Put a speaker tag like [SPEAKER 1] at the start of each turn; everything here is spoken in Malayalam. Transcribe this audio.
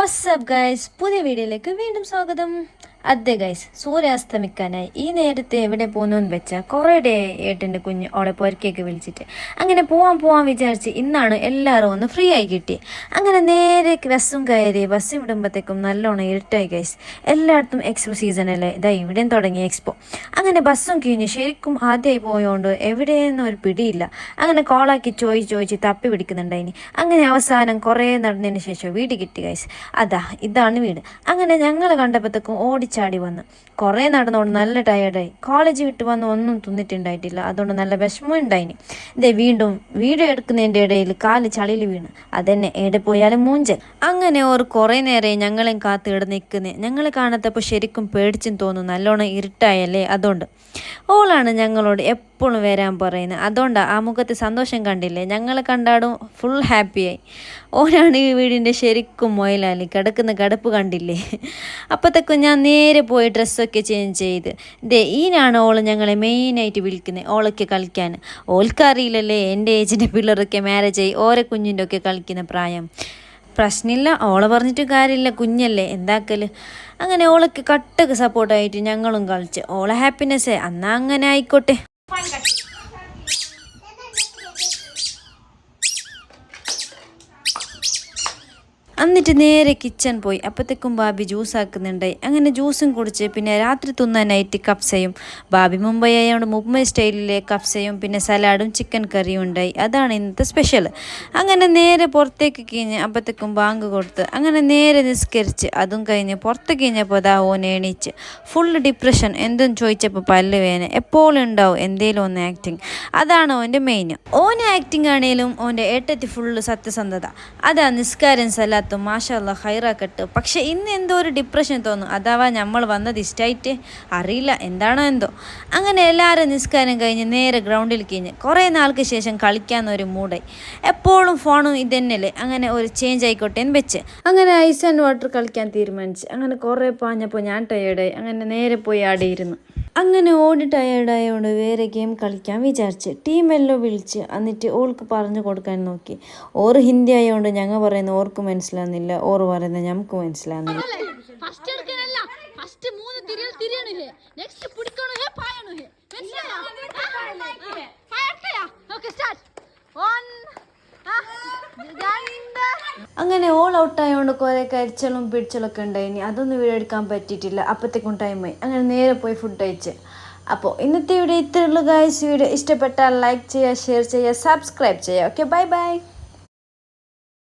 [SPEAKER 1] വാട്സ്ആപ്പ് ഗൈസ്, പുതിയ വീഡിയോയിലേക്ക് വീണ്ടും സ്വാഗതം. അതെ ഗൈസ്, സൂര്യാസ്തമിക്കാനായി. ഈ നേരത്തെ എവിടെ പോകുന്നു വെച്ചാൽ കുറേ ഡേ ഏട്ടൻ്റെ കുഞ്ഞ് അവിടെ പൊരക്കേക്ക് വിളിച്ചിട്ട് അങ്ങനെ പോവാൻ വിചാരിച്ച് ഇന്നാണ് എല്ലാവരും ഒന്ന് ഫ്രീ ആയി കിട്ടി. അങ്ങനെ നേരെ ബസ്സും കയറി ബസ് വിടുമ്പോഴത്തേക്കും നല്ലോണം ഇരുട്ടായി ഗൈസ്. എല്ലായിടത്തും എക്സ്പോ സീസണല്ലേ, ഇതാ ഇവിടെയും തുടങ്ങി എക്സ്പോ. അങ്ങനെ ബസ്സും കിഞ്ഞ് ശരിക്കും ആദ്യമായി പോയോണ്ട് എവിടെയെന്നും ഒരു പിടിയില്ല. അങ്ങനെ കോളാക്കി ചോദിച്ച് തപ്പി പിടിക്കുന്നുണ്ടായിനി. അങ്ങനെ അവസാനം കുറേ നടന്നതിന് ശേഷം വീട് കിട്ടി ഗൈസ്. ഇതാണ് വീട്. അങ്ങനെ ഞങ്ങൾ കണ്ടപ്പോഴത്തേക്കും ഓടിച്ചാടി വന്ന് കുറേ നടന്നുകൊണ്ട് നല്ല ടയേർഡായി. കോളേജ് വിട്ട് വന്ന് ഒന്നും തിന്നിട്ടുണ്ടായിട്ടില്ല, അതുകൊണ്ട് നല്ല വിഷമം ഉണ്ടായിനി. വീണ്ടും വീഡിയോ എടുക്കുന്നതിൻ്റെ ഇടയിൽ കാല് ചളിയിൽ വീണ്. അതെന്നെ എവിടെ പോയാലും മൂഞ്ചൽ. അങ്ങനെ ഓർ കുറേ നേരം ഞങ്ങളെയും കാത്ത് ഇവിടെ നിൽക്കുന്നേ. ഞങ്ങൾ കാണത്തപ്പോൾ ശരിക്കും പേടിച്ചും തോന്നും, നല്ലോണം ഇരുട്ടായല്ലേ. അതുകൊണ്ട് ഓളാണ് ഞങ്ങളോട് എപ്പോഴും വരാൻ പറയുന്നത്. അതുകൊണ്ടാണ് ആ മുഖത്ത് സന്തോഷം കണ്ടില്ലേ. ഞങ്ങളെ കണ്ടാടും ഫുൾ ഹാപ്പിയായി. ഓനാണ് ഈ വീടിൻ്റെ ശരിക്കും മൊയിലാലി. കിടക്കുന്ന കിടപ്പ് കണ്ടില്ലേ. അപ്പോഴത്തേക്കും ഞാൻ നേരെ പോയി ഡ്രസ്സൊക്കെ ചേഞ്ച് ചെയ്ത് ഈനാണ് ഓള് ഞങ്ങളെ മെയിനായിട്ട് വിളിക്കുന്നത് ഓളൊക്കെ കളിക്കാൻ. ഓൾക്കറിയില്ലല്ലേ എൻ്റെ ഏജിൻ്റെ പിള്ളേരൊക്കെ മാരേജ് ആയി ഓരോ കുഞ്ഞിൻ്റെ ഒക്കെ കളിക്കുന്ന പ്രായം. പ്രശ്നമില്ല, ഓളെ പറഞ്ഞിട്ട് കാര്യമില്ല, കുഞ്ഞല്ലേ എന്താക്കല്. അങ്ങനെ ഓളൊക്കെ കട്ടൊക്കെ സപ്പോർട്ടായിട്ട് ഞങ്ങളും കളിച്ച്. ഓളെ ഹാപ്പിനെസ്സേ എന്നാ അങ്ങനെ ആയിക്കോട്ടെ. എന്നിട്ട് നേരെ കിച്ചൺ പോയി. അപ്പോഴത്തേക്കും ബാബി ജ്യൂസ് ആക്കുന്നുണ്ടായി. അങ്ങനെ ജ്യൂസും കുടിച്ച് പിന്നെ രാത്രി തിന്നാനായിട്ട് കപ്സയും. ബാബി മുംബൈ ആയതുകൊണ്ട് മുംബൈ സ്റ്റൈലിലെ കപ്സയും പിന്നെ സലാഡും ചിക്കൻ കറിയും ഉണ്ടായി. അതാണ് ഇന്നത്തെ സ്പെഷ്യൽ. അങ്ങനെ നേരെ പുറത്തേക്ക് കഴിഞ്ഞ് അപ്പോഴത്തേക്കും ബാങ്ക് കൊടുത്ത് അങ്ങനെ നേരെ നിസ്കരിച്ച് അതും കഴിഞ്ഞ് പുറത്ത് കഴിഞ്ഞപ്പോൾ ഓൻ എണീച്ച് ഫുള്ള് ഡിപ്രഷൻ. എന്തും ചോദിച്ചപ്പോൾ പല്ല് വേന എപ്പോഴും ഉണ്ടാവും എന്തേലും ഒന്ന് ആക്ടിങ്. അതാണ് ഓൻ്റെ മെയിൻ. ഓന് ആക്ടിങ് ആണേലും ഓൻ്റെ ഏട്ടത്തി ഫുള്ള് സത്യസന്ധത. അതാ നിസ്കാരം സലാത്ത് മാഷാല്ലാ ഹൈറാക്കട്ട്. പക്ഷെ ഇന്ന് എന്തോ ഒരു ഡിപ്രഷൻ തോന്നും. അഥവാ നമ്മൾ വന്നത് ഇഷ്ടമായിട്ട് അറിയില്ല, എന്താണോ എന്തോ. അങ്ങനെ എല്ലാവരും നിസ്കാരം കഴിഞ്ഞ് നേരെ ഗ്രൗണ്ടിൽ കഴിഞ്ഞ് കുറേ നാൾക്ക് ശേഷം കളിക്കാമെന്നൊരു മൂടായി. എപ്പോഴും ഫോണും ഇതന്നെയല്ലേ. അങ്ങനെ ഒരു ചേഞ്ച് ആയിക്കോട്ടെ എന്ന് വെച്ച് അങ്ങനെ ഐസ് ആൻഡ് വാട്ടർ കളിക്കാൻ തീരുമാനിച്ച്. അങ്ങനെ കുറേ പാഞ്ഞപ്പോൾ ഞാൻ ടയേർഡായി. അങ്ങനെ നേരെ പോയി ആടിയിരുന്നു. അങ്ങനെ ഓടി ടയേർഡായതുകൊണ്ട് വേറെ ഗെയിം കളിക്കാൻ വിചാരിച്ച് ടീമെല്ലാം വിളിച്ച് എന്നിട്ട് ഓൾക്ക് പറഞ്ഞു കൊടുക്കാൻ നോക്കി. ഓർ ഹിന്ദി ആയതുകൊണ്ട് ഞങ്ങൾ പറയുന്നത് ഓർക്ക് മനസ്സിലാകുന്നില്ല, ഓർ പറയുന്നത് ഞങ്ങൾക്ക് മനസ്സിലാകുന്നില്ല. അങ്ങനെ ഓൾ ഔട്ടായതുകൊണ്ട് കുറേ കരിച്ചലും പിടിച്ചലൊക്കെ ഉണ്ടായിനി. അതൊന്നും വീഡിയോ എടുക്കാൻ പറ്റിയിട്ടില്ല. അപ്പോഴത്തേക്കും ടൈമായി. അങ്ങനെ നേരെ പോയി ഫുഡ് കഴിച്ച്. അപ്പോൾ ഇന്നത്തെ വീഡിയോ ഇത്രയുള്ളൂ ഗൈസ്. വീഡിയോ ഇഷ്ടപ്പെട്ടാൽ ലൈക്ക് ചെയ്യുക, ഷെയർ ചെയ്യുക, സബ്സ്ക്രൈബ് ചെയ്യുക. Okay, by.